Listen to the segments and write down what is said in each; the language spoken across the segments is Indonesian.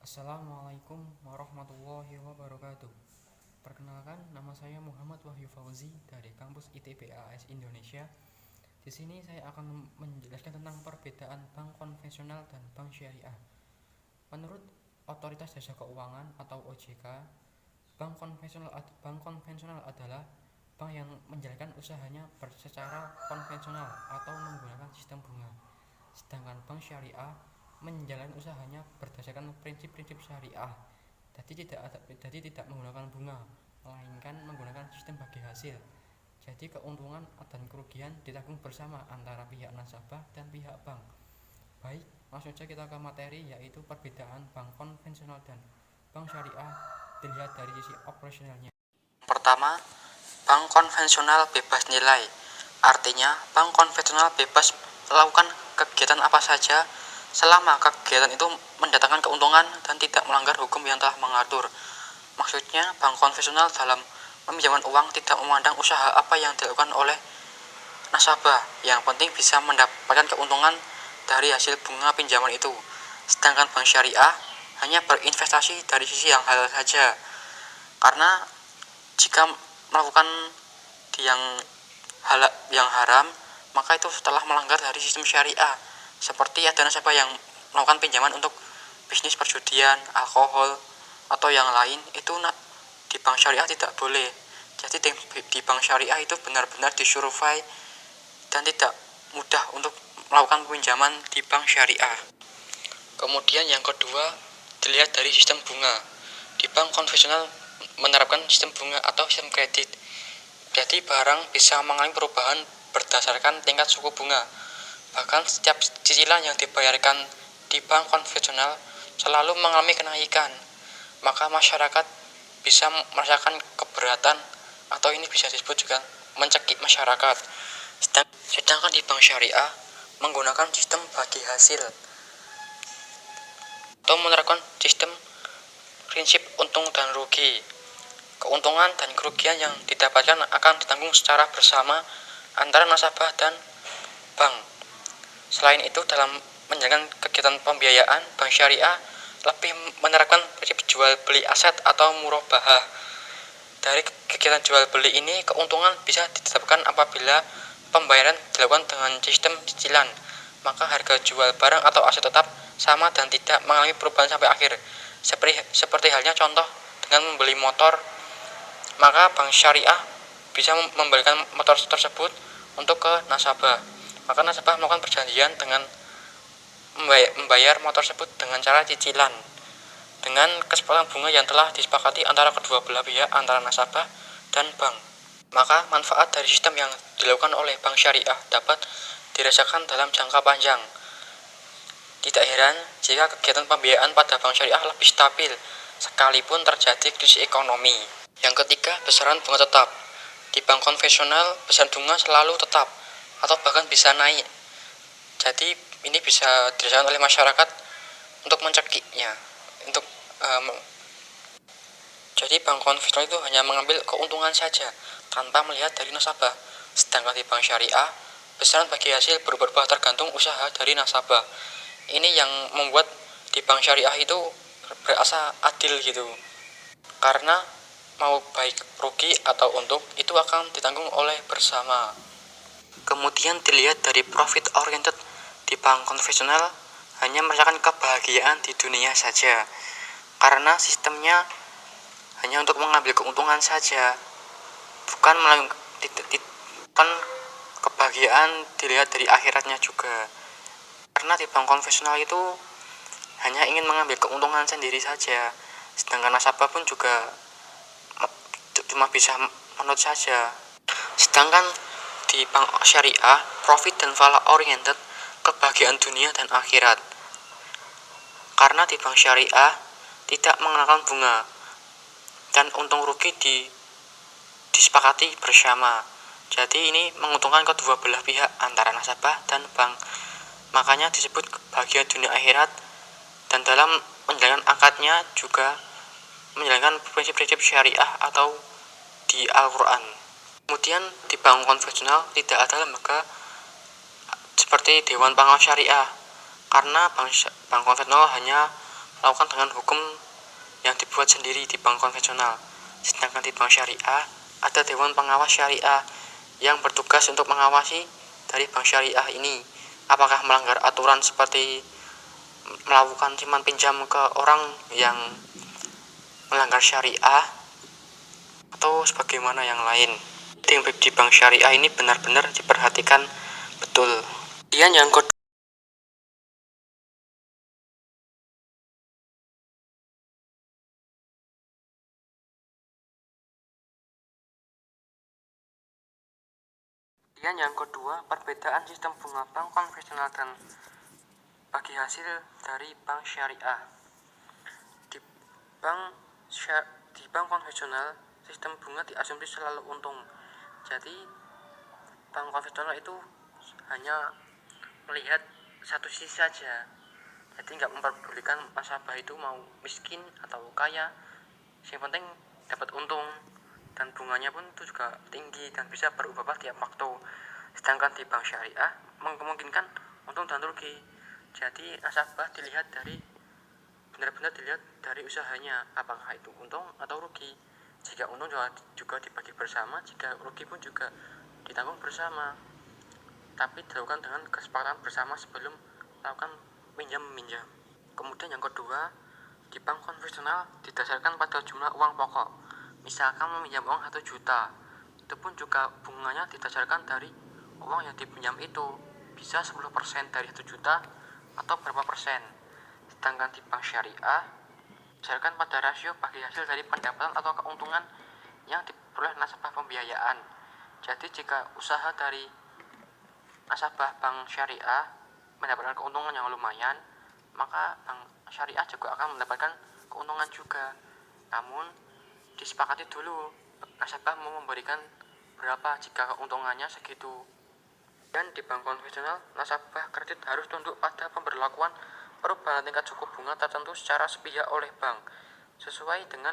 Assalamualaikum warahmatullahi wabarakatuh. Perkenalkan, nama saya Muhammad Wahyu Fauzi dari kampus ITB AS Indonesia. Di sini saya akan menjelaskan tentang perbedaan bank konvensional dan bank syariah. Menurut Otoritas Jasa Keuangan atau OJK, bank konvensional adalah bank yang menjalankan usahanya secara konvensional atau menggunakan sistem bunga. Sedangkan bank syariah menjalankan usahanya berdasarkan prinsip-prinsip syariah. Jadi tidak menggunakan bunga, melainkan menggunakan sistem bagi hasil. Jadi keuntungan dan kerugian ditanggung bersama antara pihak nasabah dan pihak bank. Baik, langsung saja kita ke materi, yaitu perbedaan bank konvensional dan bank syariah dilihat dari sisi operasionalnya. Pertama, bank konvensional bebas nilai. Artinya, bank konvensional bebas melakukan kegiatan apa saja selama kegiatan itu mendatangkan keuntungan dan tidak melanggar hukum yang telah mengatur. Maksudnya, bank konvensional dalam meminjamkan uang tidak memandang usaha apa yang dilakukan oleh nasabah. Yang penting bisa mendapatkan keuntungan dari hasil bunga pinjaman itu. Sedangkan bank syariah hanya berinvestasi dari sisi yang halal saja. Karena jika melakukan yang haram, maka itu setelah melanggar dari sistem syariah. Seperti ada nasabah yang melakukan pinjaman untuk bisnis perjudian, alkohol, atau yang lain, itu di bank syariah tidak boleh. Jadi di bank syariah itu benar-benar disurvei dan tidak mudah untuk melakukan pinjaman di bank syariah. Kemudian yang kedua, dilihat dari sistem bunga. Di bank konvensional menerapkan sistem bunga atau sistem kredit. Jadi barang bisa mengalami perubahan berdasarkan tingkat suku bunga. Bahkan setiap cicilan yang dibayarkan di bank konvensional selalu mengalami kenaikan. Maka masyarakat bisa merasakan keberatan, atau ini bisa disebut juga mencekik masyarakat. Sedangkan di bank syariah menggunakan sistem bagi hasil atau menerapkan sistem prinsip untung dan rugi. Keuntungan dan kerugian yang didapatkan akan ditanggung secara bersama antara nasabah dan bank. Selain itu, dalam menjalankan kegiatan pembiayaan, bank syariah lebih menerapkan prinsip jual beli aset atau murabahah. Dari kegiatan jual beli ini, keuntungan bisa didapatkan apabila pembayaran dilakukan dengan sistem cicilan. Maka harga jual barang atau aset tetap sama dan tidak mengalami perubahan sampai akhir. Seperti halnya contoh dengan membeli motor, maka bank syariah bisa memberikan motor tersebut untuk ke nasabah. Maka nasabah melakukan perjanjian dengan membayar motor tersebut dengan cara cicilan dengan kesepakatan bunga yang telah disepakati antara kedua belah pihak, antara nasabah dan bank. Maka manfaat dari sistem yang dilakukan oleh bank syariah dapat dirasakan dalam jangka panjang. Tidak heran jika kegiatan pembiayaan pada bank syariah lebih stabil sekalipun terjadi krisis ekonomi. Yang ketiga, besaran bunga tetap. Di bank konvensional, besaran bunga selalu tetap atau bahkan bisa naik. Jadi ini bisa dirasakan oleh masyarakat untuk mencekiknya. Jadi bank konvensional itu hanya mengambil keuntungan saja tanpa melihat dari nasabah. Sedangkan di bank syariah, besaran bagi hasil berubah-ubah tergantung usaha dari nasabah. Ini yang membuat di bank syariah itu berasa adil gitu. Karena mau baik rugi atau untung itu akan ditanggung oleh bersama. Kemudian dilihat dari profit oriented, di bank konvensional hanya merasakan kebahagiaan di dunia saja, karena sistemnya hanya untuk mengambil keuntungan saja, bukan kebahagiaan dilihat dari akhiratnya juga. Karena di bank konvensional itu hanya ingin mengambil keuntungan sendiri saja, sedangkan nasabah pun juga cuma bisa menurut saja. Sedangkan di bank syariah, profit dan falah oriented, kebahagiaan dunia dan akhirat. Karena di bank syariah tidak mengenakan bunga dan untung rugi disepakati bersama. Jadi ini menguntungkan kedua belah pihak antara nasabah dan bank. Makanya disebut kebahagiaan dunia akhirat, dan dalam menjalankan akadnya juga menjalankan prinsip-prinsip syariah atau di Al-Quran. Kemudian di bank konvensional tidak ada lembaga seperti Dewan Pengawas Syariah, karena bank konvensional hanya lakukan dengan hukum yang dibuat sendiri di bank konvensional. Sedangkan di bank syariah ada Dewan Pengawas Syariah yang bertugas untuk mengawasi dari bank syariah ini apakah melanggar aturan seperti melakukan simpan pinjam ke orang yang melanggar syariah atau sebagaimana yang lain. Di bank syariah ini benar-benar diperhatikan betul. Kemudian yang kedua, perbedaan sistem bunga bank konvensional dan bagi hasil dari bank syariah. Di bank konvensional, sistem bunga diasumsi selalu untung. Jadi bank konvensional itu hanya melihat satu sisi saja. Jadi nggak memperdulikan nasabah itu mau miskin atau kaya. Yang penting dapat untung, dan bunganya pun itu juga tinggi dan bisa berubah-ubah tiap waktu. Sedangkan di bank syariah memungkinkan untung dan rugi. Jadi nasabah benar-benar dilihat dari usahanya, apakah itu untung atau rugi. Jika untung juga dibagi bersama, jika rugi pun juga ditanggung bersama, tapi dilakukan dengan kesepakatan bersama sebelum melakukan pinjam-meminjam. Kemudian yang kedua, di bank konvensional didasarkan pada jumlah uang pokok. Misalkan meminjam uang 1 juta, itu pun juga bunganya didasarkan dari uang yang dipinjam itu, bisa 10% dari 1 juta atau berapa persen. Sedangkan di bank syariah didasarkan pada rasio bagi hasil dari pendapatan atau keuntungan yang diperoleh nasabah pembiayaan. Jadi jika usaha dari nasabah bank syariah mendapatkan keuntungan yang lumayan, maka bank syariah juga akan mendapatkan keuntungan juga. Namun disepakati dulu nasabah mau memberikan berapa jika keuntungannya segitu. Dan di bank konvensional, nasabah kredit harus tunduk pada pemberlakuan perubahan tingkat suku bunga tertentu secara sepihak oleh bank, sesuai dengan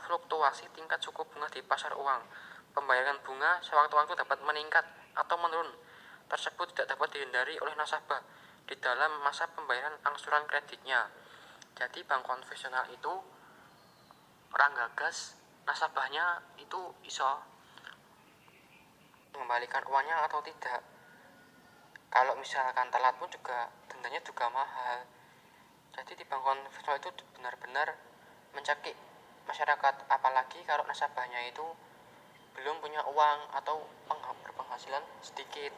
fluktuasi tingkat suku bunga di pasar uang. Pembayaran bunga sewaktu-waktu dapat meningkat atau menurun. Tersebut tidak dapat dihindari oleh nasabah di dalam masa pembayaran angsuran kreditnya. Jadi bank konvensional itu orang gagas nasabahnya itu iso mengembalikan uangnya atau tidak. Kalau misalkan telat pun juga dendanya juga mahal. Jadi di bank konvensional itu benar-benar mencekik masyarakat, apalagi kalau nasabahnya itu belum punya uang atau berpenghasilan sedikit.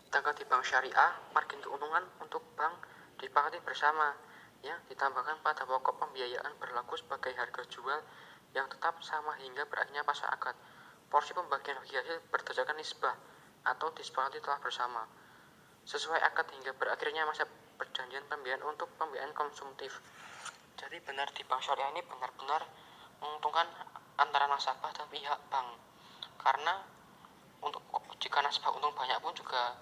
Sedangkan di bank syariah, margin keuntungan untuk bank disepakati bersama, yang ditambahkan pada pokok pembiayaan berlaku sebagai harga jual yang tetap sama hingga berakhirnya pasar akad. Porsi pembagian bagi hasil berdasarkan nisbah atau disepakati telah bersama sesuai akad hingga berakhirnya masa perjanjian pembiayaan untuk pembiayaan konsumtif. Jadi benar di bank syariah ini benar-benar menguntungkan antara nasabah dan pihak bank, karena untuk jika nasabah untung banyak pun juga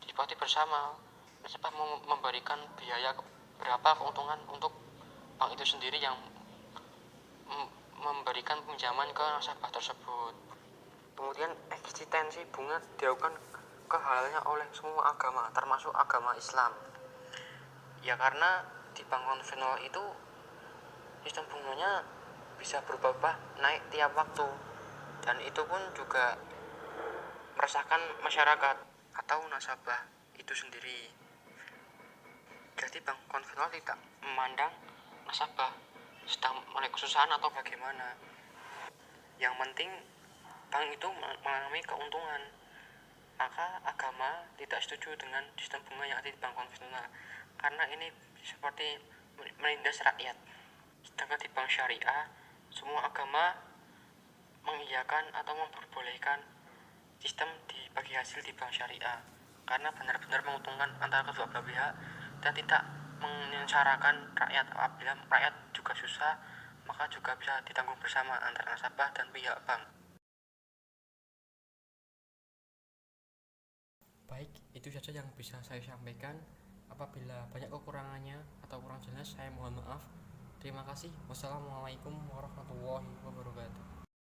disepakati bersama. Nasabah memberikan biaya berapa keuntungan untuk bank itu sendiri yang memberikan pinjaman ke nasabah tersebut. Kemudian eksistensi bunga dilakukan kehalalnya oleh semua agama, termasuk agama Islam. Ya karena di bank konvensional itu sistem bunganya bisa berubah-ubah naik tiap waktu, dan itu pun juga meresahkan masyarakat atau nasabah itu sendiri. Jadi bank konvensional tidak memandang nasabah sedang mulai kesusahan atau bagaimana. Yang penting bank itu mengalami keuntungan. Maka agama tidak setuju dengan sistem bunga yang ada di bank konvensional, karena ini seperti menindas rakyat. Sedangkan di bank syariah, semua agama mengiyakan atau memperbolehkan sistem dibagi hasil di bank syariah, karena benar-benar menguntungkan antara kedua belah pihak dan tidak menyengsarakan rakyat. Apabila rakyat juga susah, maka juga bisa ditanggung bersama antara nasabah dan pihak bank. Baik, itu saja yang bisa saya sampaikan. Apabila banyak kekurangannya atau kurang jelas, saya mohon maaf. Terima kasih. Wassalamualaikum warahmatullahi wabarakatuh.